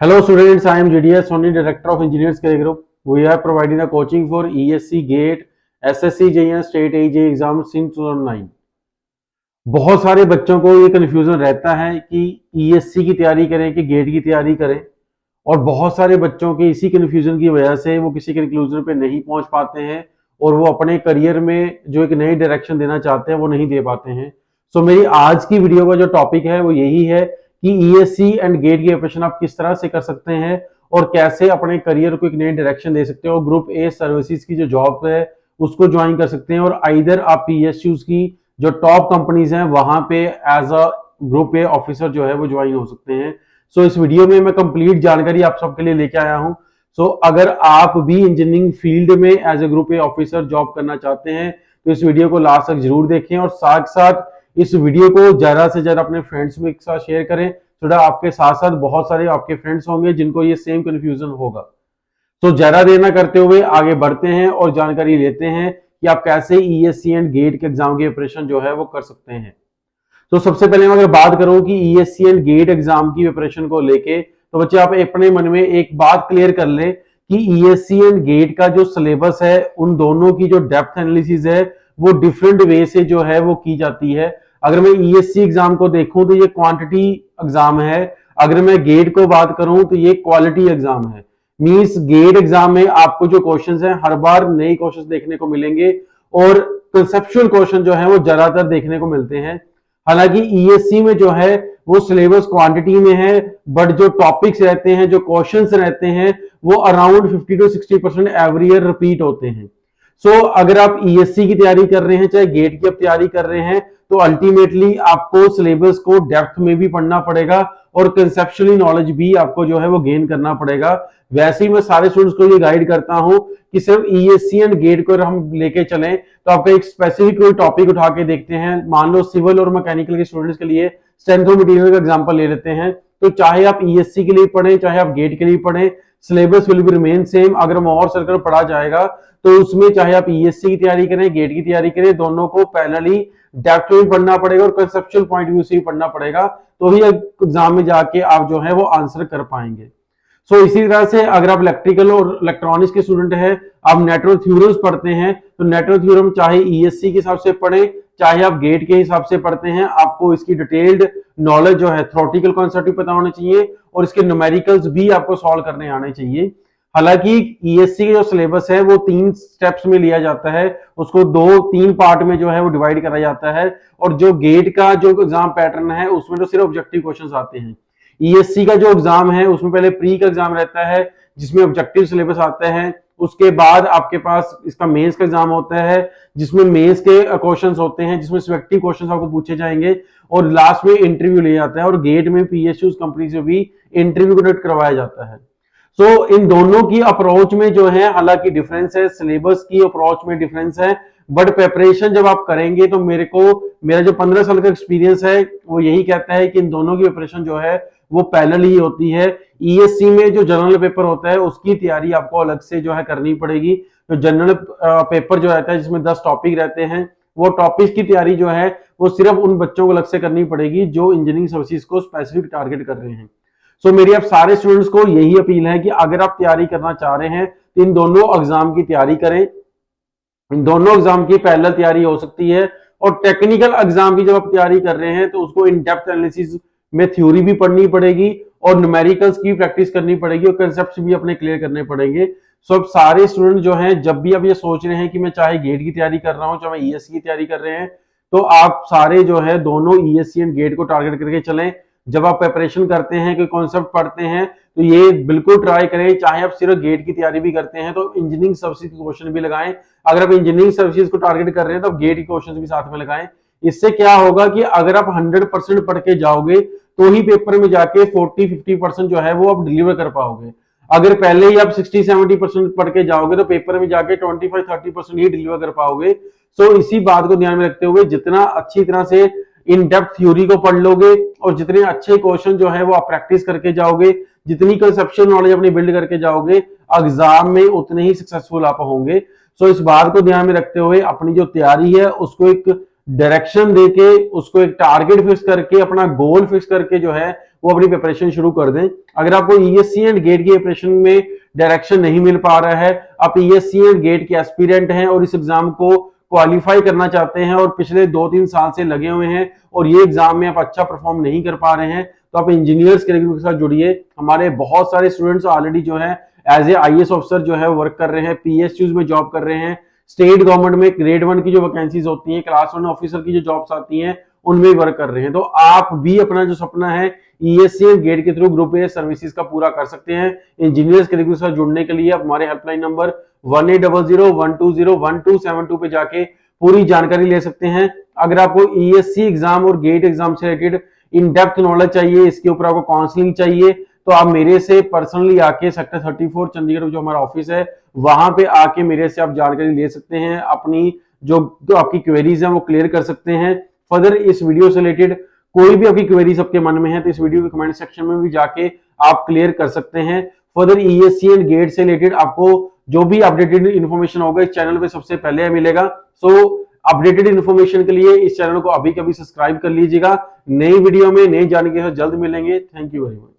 Hello students, I am GDS Sony, Director of Engineers Career Group. We are providing a coaching for ESC, GATE, SSC, JEE, State AJ exam since 2009. बहुत सारे बच्चों को ये confusion रहता है कि ESC की तैयारी करें कि गेट की तैयारी करें, और बहुत सारे बच्चों के इसी कन्फ्यूजन की वजह से वो किसी कंक्लूजन पे नहीं पहुंच पाते हैं और वो अपने करियर में जो एक नई डायरेक्शन देना चाहते हैं वो नहीं दे पाते हैं। सो मेरी आज की वीडियो का जो टॉपिक है वो यही है कि ESC एंड गेट की प्रिपरेशन आप किस तरह से कर सकते हैं और कैसे अपने करियर को एक नई डायरेक्शन दे सकते हो। ग्रुप ए सर्विसेज की जो जॉब है उसको ज्वाइन कर सकते हैं और आइदर आप PSUs की जो टॉप कंपनीज हैं वहां पे as a group A officer जो है वो ज्वाइन हो सकते हैं। सो इस वीडियो में मैं कंप्लीट जानकारी आप सबके लिए लेके आया हूं। सो अगर आप भी इंजीनियरिंग फील्ड में as a group A officer job करना चाहते हैं तो इस वीडियो को लास्ट तक जरूर देखें और साथ साथ इस वीडियो को ज्यादा से ज्यादा अपने फ्रेंड्स में एक साथ शेयर करें। थोड़ा आपके साथ साथ बहुत सारे आपके फ्रेंड्स होंगे जिनको ये सेम कंफ्यूजन होगा। तो ज्यादा देर ना करते हुए आगे बढ़ते हैं और जानकारी लेते हैं कि आप कैसे ESC एंड गेट के एग्जाम की प्रिपरेशन जो है वो कर सकते हैं। तो सबसे पहले मैं अगर बात करूं कि ESC एंड गेट एग्जाम की प्रिपरेशन को लेके, तो बच्चे आप अपने मन में एक बात क्लियर कर लें कि ESC एंड गेट का जो सिलेबस है उन दोनों की जो डेप्थ एनालिसिस है वो डिफरेंट वे से जो है वो की जाती है। अगर मैं ESC एग्जाम को देखूं तो ये क्वांटिटी एग्जाम है, अगर मैं गेट को बात करूं तो ये क्वालिटी एग्जाम है। मींस गेट एग्जाम में आपको जो क्वेश्चंस हैं हर बार नए क्वेश्चंस देखने को मिलेंगे और कंसेप्चुअल क्वेश्चन जो है वो ज्यादातर देखने को मिलते हैं। हालांकि ESC में जो है वो सिलेबस क्वांटिटी में है, बट जो टॉपिक्स रहते हैं, जो क्वेश्चंस रहते हैं वो around 50 to 60% every year repeat होते हैं। सो अगर आप ESC की तैयारी कर रहे हैं चाहे गेट की आप तैयारी कर रहे हैं तो अल्टीमेटली आपको सिलेबस को डेप्थ में भी पढ़ना पड़ेगा और कंसेप्चुअली नॉलेज भी आपको जो है वो गेन करना पड़ेगा। वैसे ही मैं सारे स्टूडेंट्स को ये गाइड करता हूं कि सिर्फ ESC एंड गेट को हम लेके चलें तो आपका एक स्पेसिफिक कोई टॉपिक उठा के देखते हैं। मान लो सिविल और मैकेनिकल के स्टूडेंट्स के लिए स्ट्रेंथ ऑफ मटेरियल का एग्जांपल ले लेते हैं, तो चाहे आप ESC के लिए पढ़ें चाहे आप गेट के लिए पढ़ें, syllabus will be remain same. अगर मोर सर्कल पढ़ा जाएगा तो उसमें चाहे आप ESC की तैयारी करें गेट की तैयारी करें, दोनों को पैरेलली डेप्थ में भी पढ़ना पड़ेगा और कंसेप्चुअल पॉइंट व्यू से भी पढ़ना पड़ेगा, तो ही एग्जाम में जाके आप जो है वो आंसर कर पाएंगे। सो इसी तरह से अगर आप इलेक्ट्रिकल और इलेक्ट्रॉनिक्स के स्टूडेंट हैं, आप नेटवर्क थ्योरम्स पढ़ते हैं, तो नेटवर्क थ्योरम चाहे ESC के हिसाब से पढ़ें चाहे आप गेट के हिसाब से पढ़ते हैं, आपको इसकी डिटेल्ड नॉलेज जो है थ्योरेटिकल कॉन्सेप्ट भी पता होना चाहिए और इसके न्यूमेरिकल्स भी आपको सॉल्व करने आने चाहिए। हालांकि ESC का जो सिलेबस है वो 3 स्टेप्स में लिया जाता है, उसको 2-3 पार्ट में जो है वो डिवाइड करा जाता है, और जो गेट का जो एग्जाम पैटर्न है उसमें तो सिर्फ ऑब्जेक्टिव क्वेश्चंस आते हैं। ESC का जो एग्जाम है उसमें पहले प्री का एग्जाम रहता है जिसमें ऑब्जेक्टिव सिलेबस आता है, उसके बाद आपके पास इसका मेंस का एग्जाम होता है जिसमें मेंस के क्वेश्चंस होते हैं, जिसमें सिलेक्टिव क्वेश्चंस आपको पूछे जाएंगे, और लास्ट में इंटरव्यू लिया जाता है और गेट में PSUs कंपनी से भी इंटरव्यू कंडक्ट करवाया जाता है। सो इन दोनों की अप्रोच में जो है हालांकि डिफरेंस है, सिलेबस की अप्रोच में डिफरेंस है, बट प्रिपरेशन जब आप करेंगे तो मेरा जो 15 साल का एक्सपीरियंस है वो यही कहता है कि इन दोनों की प्रिपरेशन जो है वो पैरेलल ही होती है। ESC में जो जनरल पेपर होता है उसकी तैयारी आपको अलग से जो है करनी पड़ेगी। तो जनरल पेपर जो रहता है जिसमें 10 टॉपिक रहते हैं, वो टॉपिक की तैयारी जो है वो सिर्फ उन बच्चों को अलग से करनी पड़ेगी जो इंजीनियरिंग सर्विसेज को स्पेसिफिक टारगेट कर रहे हैं। सो मेरी आप सारे स्टूडेंट्स को यही अपील है कि अगर आप तैयारी करना चाह रहे हैं तो इन दोनों एग्जाम की तैयारी करें। इन दोनों एग्जाम की पैरेलल तैयारी हो सकती है, और टेक्निकल एग्जाम की जब आप तैयारी कर रहे हैं तो उसको इन डेप्थ एनालिसिस में थ्योरी भी पढ़नी पड़ेगी और न्यूमेरिकल्स की प्रैक्टिस करनी पड़ेगी और कंसेप्ट्स भी अपने क्लियर करने पड़ेंगे। सो अब सारे स्टूडेंट जो हैं जब भी आप ये सोच रहे हैं कि मैं चाहे गेट की तैयारी कर रहा हूं चाहे मैं ESC की तैयारी कर रहे हैं, तो आप सारे जो है दोनों ESC एंड गेट को टारगेट करके चलें। जब आप प्रिपरेशन करते हैं कोई कॉन्सेप्ट पढ़ते हैं तो ये बिल्कुल ट्राई करें, चाहे आप सिर्फ गेट की तैयारी भी करते हैं तो इंजीनियरिंग सर्विसेज के क्वेश्चन भी लगाएं। अगर आप इंजीनियरिंग सर्विसेज को टारगेट कर रहे हैं तो आप गेट के क्वेश्चन भी साथ में लगाएं। इससे क्या होगा कि अगर आप 100% पढ़ के जाओगे तो ही पेपर में जाके 40-50% जो है वो आप डिलीवर कर पाओगे। अगर पहले ही आप 60-70% पढ़ के जाओगे तो पेपर में जाके 25-30% ही डिलीवर कर पाओगे। सो इसी बात को ध्यान में रखते हुए जितना अच्छी तरह से इन डेप्थ थ्योरी को पढ़ लोगे और जितने अच्छे क्वेश्चन जो है वो आप प्रैक्टिस करके जाओगे, जितनी कंसेप्चुअल नॉलेज अपनी बिल्ड करके जाओगे, एग्जाम में उतने ही सक्सेसफुल आप होंगे। सो इस बात को ध्यान में रखते हुए अपनी जो तैयारी है उसको एक डायरेक्शन देके, उसको एक टारगेट फिक्स करके, अपना गोल फिक्स करके जो है वो अपनी प्रिपरेशन शुरू कर दें। अगर आपको ईएससी एंड गेट की प्रिपरेशन में डायरेक्शन नहीं मिल पा रहा है, आप ईएससी एंड गेट के एस्पिरेंट हैं और इस एग्जाम को क्वालिफाई करना चाहते हैं और पिछले 2-3 साल से लगे हुए हैं और ये एग्जाम में आप अच्छा परफॉर्म नहीं कर पा रहे हैं, तो आप इंजीनियर्स कैटेगरी के साथ जुड़िए। हमारे बहुत सारे स्टूडेंट्स ऑलरेडी जो है एज ए आईएएस ऑफिसर जो है वर्क कर रहे हैं, पीएसयूज में जॉब कर रहे हैं, स्टेट गवर्नमेंट में ग्रेड 1 की जो वैकेंसीज होती हैं, क्लास 1 ऑफिसर की जो जॉब्स आती हैं उनमें वर्क कर रहे हैं। तो आप भी अपना जो सपना है ईएससी एंड गेट के थ्रू ग्रुप ए सर्विसेज का पूरा कर सकते हैं। इंजीनियर्स कैटेगरी के साथ जुड़ने के लिए आप हमारे हेल्पलाइन नंबर 1800-120-1272 पे जाके पूरी जानकारी ले सकते हैं। अगर आपको ईएससी एग्जाम और गेट एग्जाम से रिलेटेड इन डेप्थ नॉलेज चाहिए, इसके ऊपर आपको काउंसलिंग चाहिए, तो आप मेरे से पर्सनली आके सेक्टर 34 चंडीगढ़ जो हमारा ऑफिस है वहां पे आके मेरे से आप जानकारी ले सकते हैं, अपनी जो आपकी क्वेरीज हैं वो क्लियर कर सकते हैं। फर्दर इस वीडियो से रिलेटेड कोई भी आपकी क्वेरीज आपके मन में है तो इस वीडियो के कमेंट सेक्शन में भी जाके आप क्लियर कर सकते हैं। फर्दर ईएससी एंड गेट से रिलेटेड आपको जो भी अपडेटेड इन्फॉर्मेशन होगा इस चैनल पे सबसे पहले मिलेगा। सो अपडेटेड इन्फॉर्मेशन के लिए इस चैनल को अभी कभी सब्सक्राइब कर लीजिएगा। नई वीडियो में नई जानकारी के साथ जल्द मिलेंगे। Thank you very much.